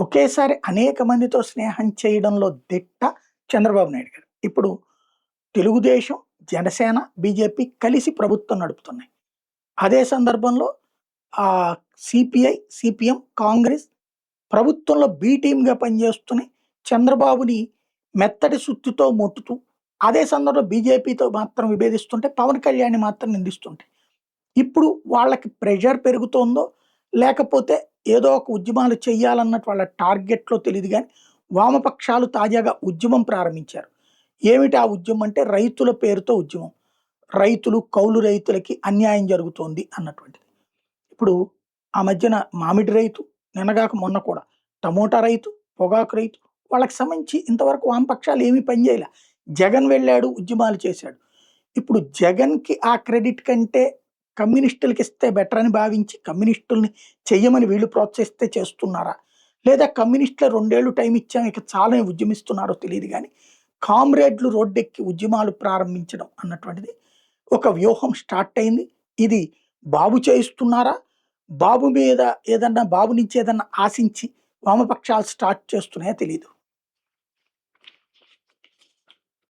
ఒకేసారి అనేక మందితో స్నేహం చేయడంలో దిట్ట చంద్రబాబు నాయుడు గారు. ఇప్పుడు తెలుగుదేశం, జనసేన, బీజేపీ కలిసి ప్రభుత్వం నడుపుతున్నాయి. అదే సందర్భంలో సిపిఐ, సిపిఎం, కాంగ్రెస్ ప్రభుత్వంలో బి టీమ్‌గా పనిచేస్తున్నాయి. చంద్రబాబుని మెత్తటి సుత్తితో మొట్టుతూ, అదే సందర్భంలో బీజేపీతో మాత్రం విభేదిస్తుంటే, పవన్ కళ్యాణ్‌ని మాత్రం నిందిస్తుంటాయి. ఇప్పుడు వాళ్ళకి ప్రెషర్ పెరుగుతోందో, లేకపోతే ఏదో ఒక ఉద్యమాలు చేయాలన్నట్టు వాళ్ళ టార్గెట్‌లో తెలీదు గానీ, వామపక్షాలు తాజాగా ఉద్యమం ప్రారంభించారు. ఏమిటి ఆ ఉద్యమం అంటే రైతుల పేరుతో ఉద్యమం. రైతులు, కౌలు రైతులకి అన్యాయం జరుగుతోంది అన్నటువంటిది. ఇప్పుడు ఆ మధ్యన మామిడి రైతు, నిన్నగాక మొన్న కూడా టమోటా రైతు, పొగాకు రైతు వాళ్ళకి సంబంధించి ఇంతవరకు వామపక్షాలు ఏమీ పని చేయలే. జగన్ వెళ్ళాడు, ఉద్యమాలు చేశాడు. ఇప్పుడు జగన్‌కి ఆ క్రెడిట్ కంటే కమ్యూనిస్టులకి ఇస్తే బెటర్ అని భావించి కమ్యూనిస్టుల్ని చెయ్యమని వీళ్ళు ప్రోత్సహిస్తే చేస్తున్నారా? లేదా కమ్యూనిస్టులు 2 ఏళ్ళు టైం ఇచ్చాం ఇక చాలని ఉద్యమిస్తున్నారో తెలీదు గానీ, కామ్రేడ్లు రోడ్డెక్కి ఉద్యమాలు ప్రారంభించడం అన్నటువంటిది ఒక వ్యూహం స్టార్ట్ అయింది. ఇది బాబు చేయిస్తున్నారా? బాబు మీద బాబు నుంచి ఏదన్నా ఆశించి వామపక్షాలు స్టార్ట్ చేస్తున్నాయో తెలీదు.